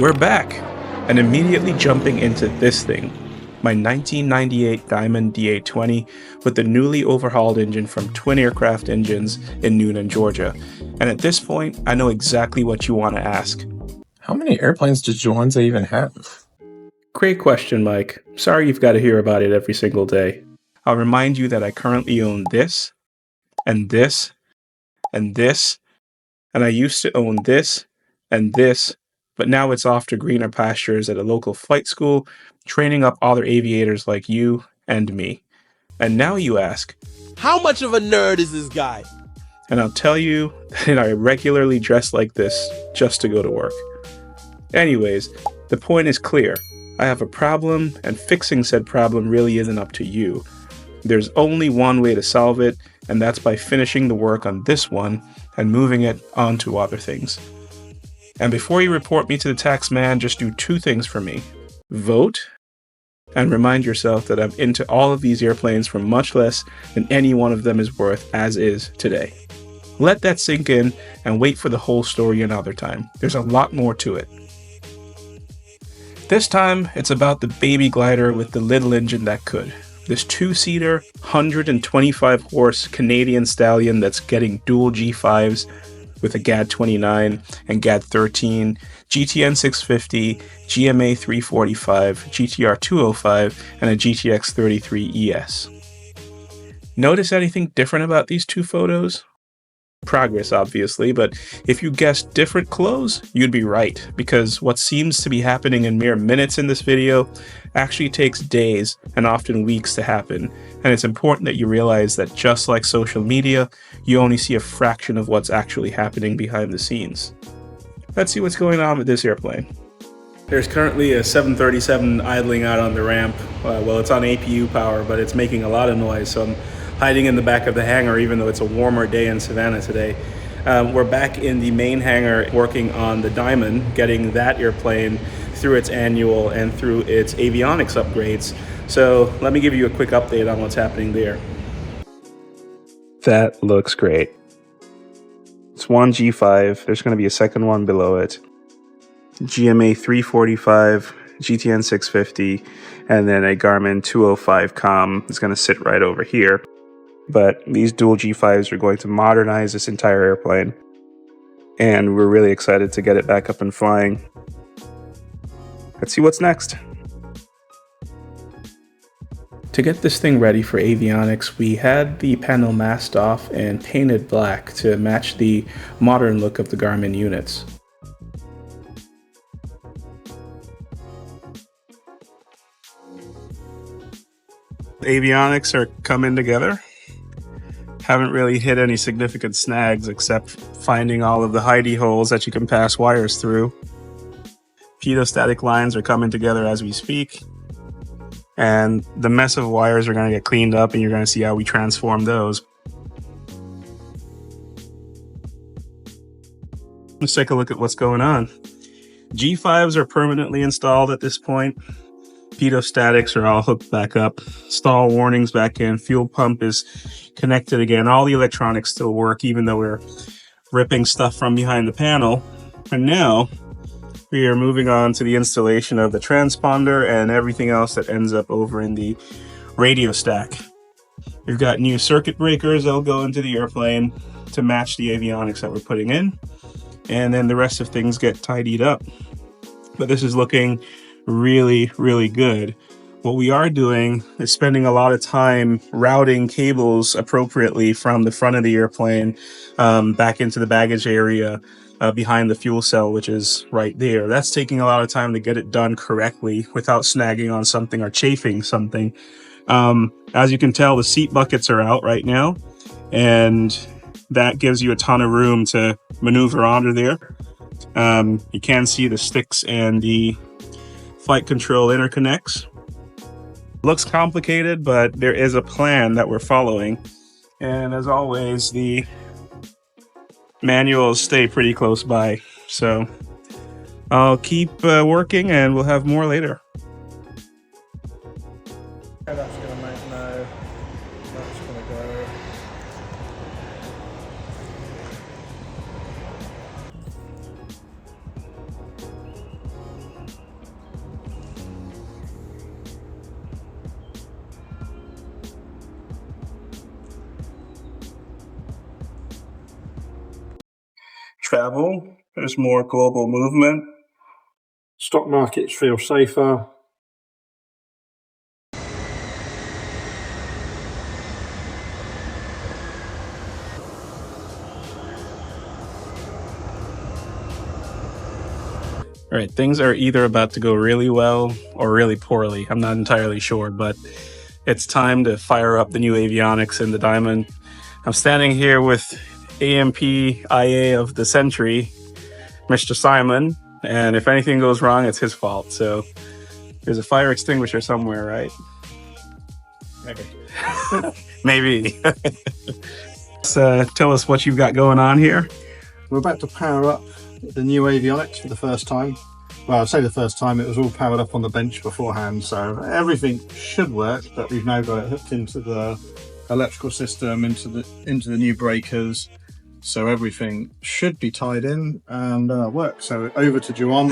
We're back, and immediately jumping into this thing, my 1998 Garmin DA20 with the newly overhauled engine from Twin Aircraft Engines in Noonan, Georgia. And at this point, I know exactly what you want to ask. How many airplanes does Joanza even have? Great question, Mike. Sorry you've got to hear about it every single day. I'll remind you that I currently own this, and this, and this, and I used to own this, and this, but now it's off to greener pastures at a local flight school, training up other aviators like you and me. And now you ask, how much of a nerd is this guy? And I'll tell you that I regularly dress like this just to go to work. Anyways, the point is clear. I have a problem, and fixing said problem really isn't up to you. There's only one way to solve it, and that's by finishing the work on this one and moving it on to other things. And before you report me to the tax man, just do two things for me. Vote, and remind yourself that I'm into all of these airplanes for much less than any one of them is worth as is today. Let that sink in and wait for the whole story another time. There's a lot more to it. This time, it's about the baby glider with the little engine that could. This two-seater, 125-horse Canadian stallion that's getting dual G5s with a GAD29 and GAD13, GTN 650, GMA 345, GTR 205, and a GTX 33 ES. Notice anything different about these two photos? Progress, obviously, but if you guessed different clothes, you'd be right, because what seems to be happening in mere minutes in this video actually takes days and often weeks to happen, and it's important that you realize that just like social media, you only see a fraction of what's actually happening behind the scenes. Let's see what's going on with this airplane. There's currently a 737 idling out on the ramp. Well, it's on APU power, but it's making a lot of noise, so I'm hiding in the back of the hangar even though it's a warmer day in Savannah today. We're back in the main hangar working on the Diamond, getting that airplane through its annual and through its avionics upgrades. So let me give you a quick update on what's happening there. That looks great. It's one G5, there's going to be a second one below it. GMA 345, GTN 650, and then a Garmin 205 COM is going to sit right over here. But these dual G5s are going to modernize this entire airplane, and we're really excited to get it back up and flying. Let's see what's next. To get this thing ready for avionics, we had the panel masked off and painted black to match the modern look of the Garmin units. Avionics are coming together. Haven't really hit any significant snags except finding all of the hidey holes that you can pass wires through. Pitot-static lines are coming together as we speak, and the mess of wires are going to get cleaned up, and you're going to see how we transform those. Let's take a look at what's going on. G5s are permanently installed at this point. Pitot-statics are all hooked back up. Stall warnings back in. Fuel pump is connected again. All the electronics still work, even though we're ripping stuff from behind the panel. And now we are moving on to the installation of the transponder and everything else that ends up over in the radio stack. We've got new circuit breakers that'll go into the airplane to match the avionics that we're putting in. And then the rest of things get tidied up. But this is looking really, really good. What we are doing is spending a lot of time routing cables appropriately from the front of the airplane back into the baggage area behind the fuel cell, which is right there. That's taking a lot of time to get it done correctly without snagging on something or chafing something. As you can tell, the seat buckets are out right now, and that gives you a ton of room to maneuver under there. You can see the sticks and the flight control interconnects. Looks complicated, but there is a plan that we're following. And as always, the manuals stay pretty close by. So I'll keep working, and we'll have more later. That's going to make no. That's going to go. travel. There's more global movement. Stock markets feel safer. All right, things are either about to go really well or really poorly. I'm not entirely sure, but it's time to fire up the new avionics in the Diamond. I'm standing here with AMP IA of the century, Mr. Simon, and if anything goes wrong, it's his fault. So there's a fire extinguisher somewhere, right? Okay. Maybe. Tell us what you've got going on here. We're about to power up the new avionics for the first time. Well, I'd say the first time. It was all powered up on the bench beforehand, so everything should work, but we've now got it hooked into the electrical system, into the new breakers, so everything should be tied in and work. So over to Juan.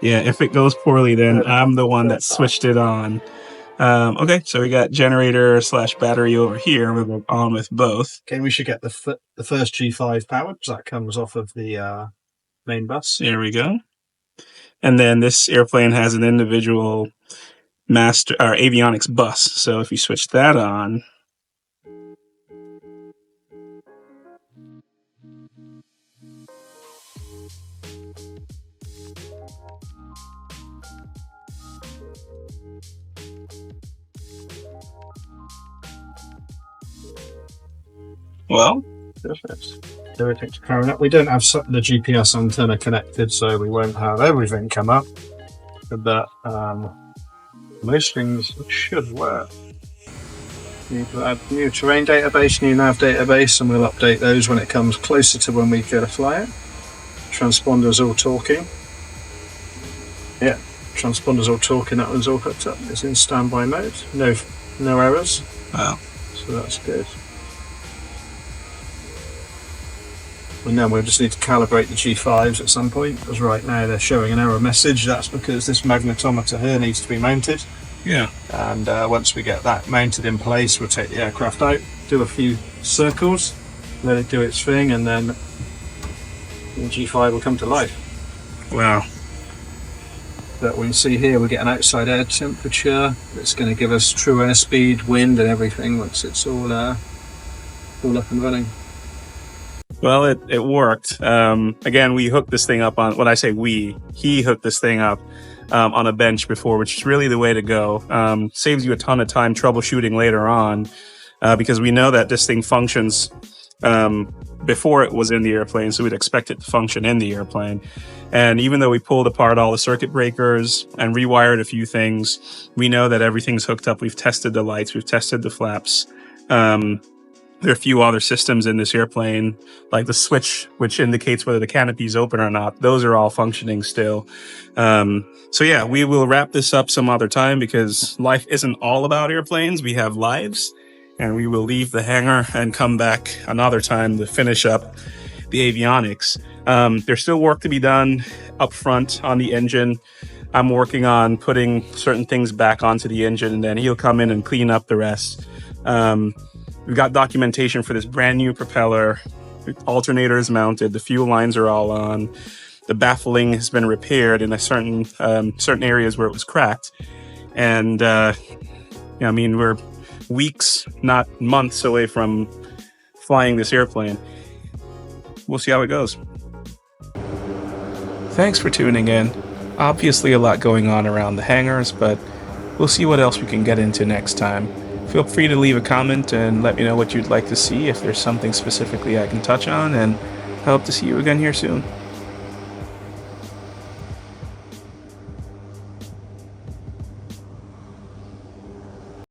Yeah, if it goes poorly, then I'm the one that switched it on. Okay, so we got generator / battery over here. We're on with both. Okay, we should get the first G5 powered, so that comes off of the main bus. There we go. And then this airplane has an individual master or avionics bus. So if you switch that on, well, Everything's powering up. We don't have the GPS antenna connected, so we won't have everything come up, but most things should work. Need to add new terrain database, new nav database, and we'll update those when it comes closer to when we go to fly it. Transponders all talking. Yeah, transponders all talking. That one's all hooked up. It's in standby mode. No errors. Wow. So that's good. And then we'll just need to calibrate the G5s at some point, because right now they're showing an error message. That's because this magnetometer here needs to be mounted. Yeah. And once we get that mounted in place, we'll take the aircraft out, do a few circles, let it do its thing, and then the G5 will come to life. Wow. But we can see here we get an outside air temperature. It's going to give us true airspeed, wind, and everything once it's all up and running. Well, it worked. Again, we hooked this thing up on, when I say he hooked this thing up on a bench before, which is really the way to go. Saves you a ton of time troubleshooting later on, because we know that this thing functions before it was in the airplane, so we'd expect it to function in the airplane. And even though we pulled apart all the circuit breakers and rewired a few things, we know that everything's hooked up. We've tested the lights, we've tested the flaps. There are a few other systems in this airplane, like the switch, which indicates whether the canopy is open or not. Those are all functioning still. So yeah, we will wrap this up some other time, because life isn't all about airplanes. We have lives, and we will leave the hangar and come back another time to finish up the avionics. There's still work to be done up front on the engine. I'm working on putting certain things back onto the engine, and then he'll come in and clean up the rest. We've got documentation for this brand new propeller. The alternator is mounted. The fuel lines are all on. The baffling has been repaired in a certain areas where it was cracked. And we're weeks, not months away from flying this airplane. We'll see how it goes. Thanks for tuning in. Obviously a lot going on around the hangars, but we'll see what else we can get into next time. Feel free to leave a comment and let me know what you'd like to see, if there's something specifically I can touch on, and I hope to see you again here soon.